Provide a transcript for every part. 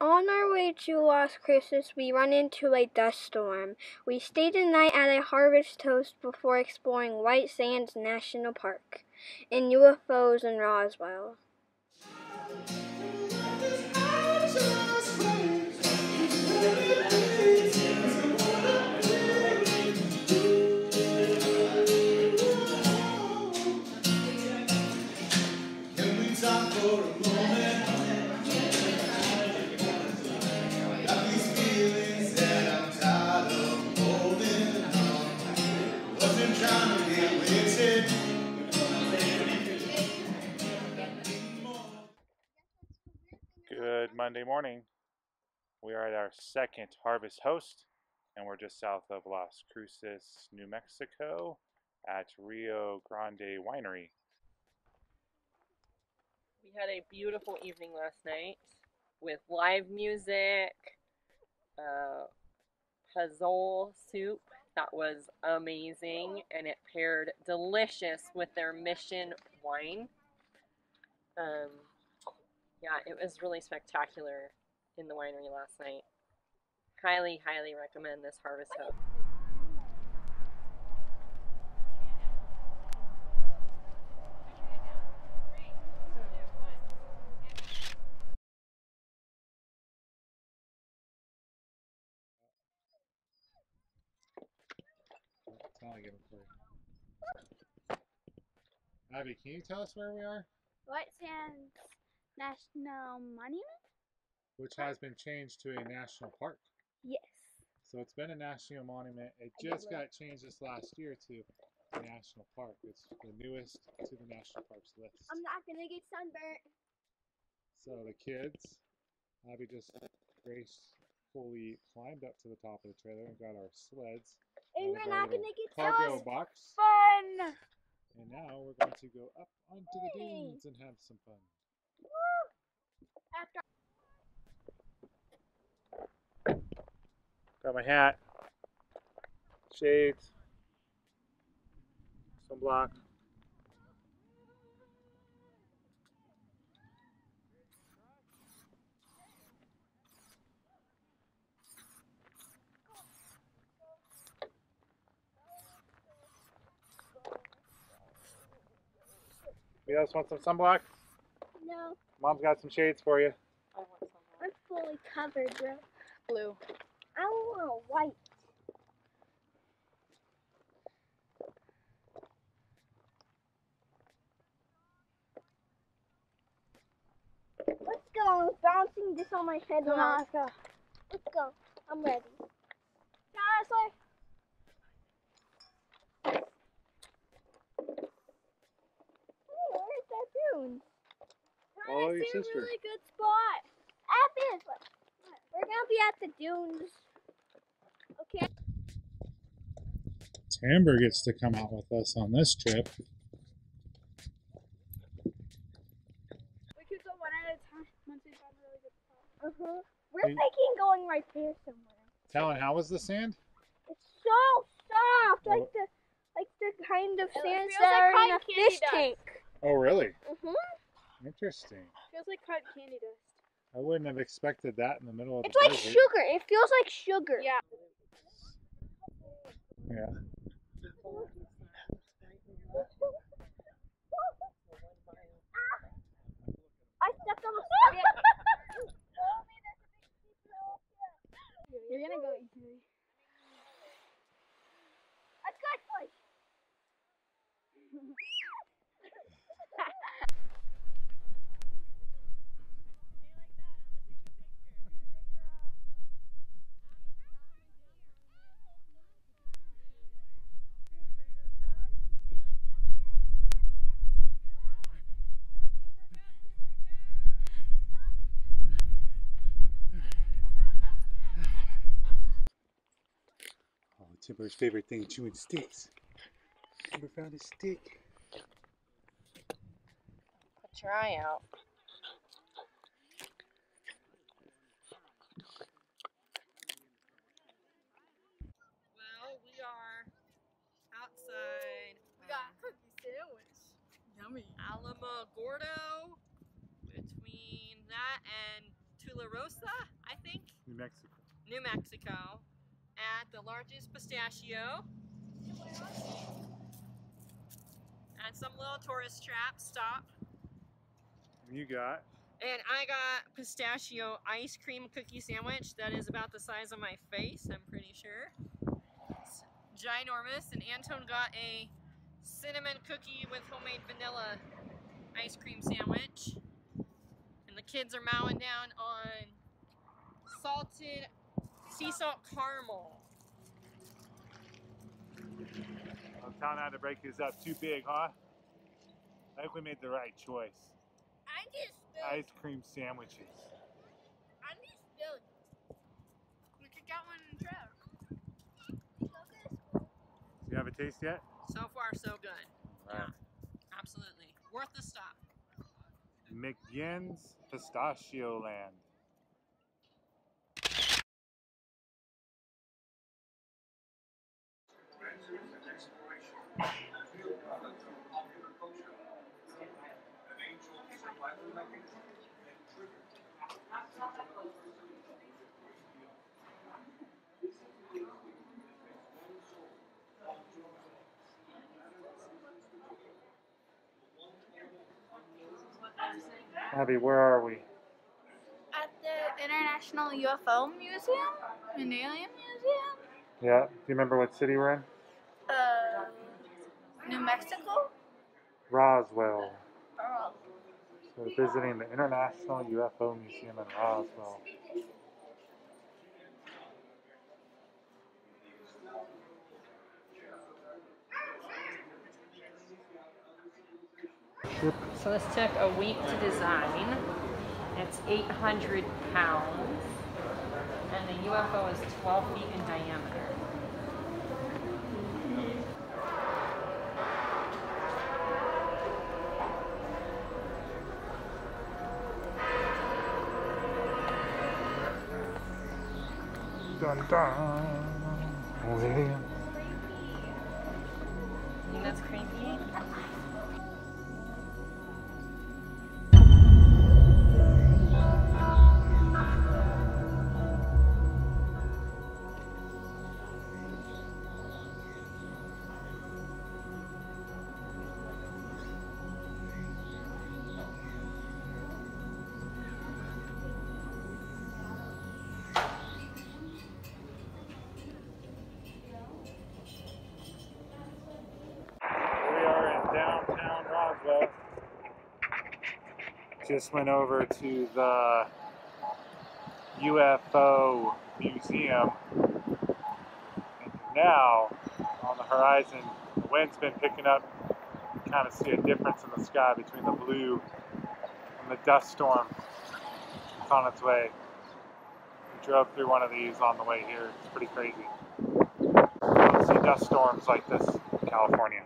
On our way to Las Cruces, we run into a dust storm. We stayed the night at a harvest toast before exploring White Sands National Park and UFOs in Roswell. Good Monday morning. We are at our second harvest host, and we're just south of Las Cruces, New Mexico, at Rio Grande Winery. We had a beautiful evening last night with live music, pozole soup that was amazing, and it paired delicious with their Mission wine. Yeah, it was really spectacular in the winery last night. Highly, highly recommend this harvest host. Abby, can you tell us where we are? White Sands National Monument? Which has been changed to a national park. Yes. So it's been a national monument. It just got changed this last year to a national park. It's the newest to the national parks list. I'm not gonna get sunburnt. So the kids, Abby just gracefully climbed up to the top of the trailer and got our sleds. And we're not gonna get cargo box. fun. And now we're going to go up onto the dunes and have some fun. Got my hat, shades, sunblock. You guys want some sunblock? No. Mom's got some shades for you. I want some. I'm fully covered, bro. Blue. I want white. Let's go. I'm bouncing this on my head. Let's go. Let's go. I'm ready. Honestly. Where's that dune? Follow your I see sister. a really good spot. At this. We're gonna be at the dunes. Okay. Amber gets to come out with us on this trip. We could go one at a time once we find a really good spot. We're thinking going right there somewhere. Talon, how was the sand? It's so soft, Oh. like the kind of sands feels that like are in a cotton candy fish dust. tank. Oh, really? Interesting. Feels like cotton candy dust. I wouldn't have expected that in the middle of It's the like desert. sugar. It feels like sugar. Yeah. Yeah. I stepped on a You're gonna go easily. I got like. Oh, Timber's favorite thing, chewing sticks. Timber found a stick. Put your eye out. Well, we are outside. We got cookie sandwich. Yummy. Alamogordo. Between that and La Rosa, I think, New Mexico. New Mexico, at the largest pistachio. At some little tourist trap stop. You got? And I got pistachio ice cream cookie sandwich that is about the size of my face, I'm pretty sure. It's ginormous. And Anton got a cinnamon cookie with homemade vanilla ice cream sandwich. And the kids are mowing down on salted sea salt caramel. I'm telling how to break this up too big, huh? I think we made the right choice. I just Ice cream sandwiches. I just spilled. We could get one and try. Do you have a taste yet? So far, so good. All right. Absolutely. Worth the stop. McGinns Pistachioland. Abby, where are we? At the International UFO Museum? An alien museum? Yeah. Do you remember what city we're in? New Mexico? Roswell. Oh. So we're visiting the International UFO Museum in Roswell. So this took a week to design. It's 800 pounds. And the UFO is 12 feet in diameter. Dun dun. You think that's creepy? Downtown Roswell. Just went over to the UFO Museum, and now on the horizon, the wind's been picking up. You kind of see a difference in the sky between the blue and the dust storm that's on its way. We drove through one of these on the way here. It's pretty crazy. You don't see dust storms like this in California.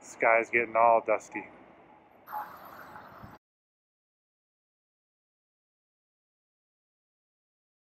The sky's getting all dusty.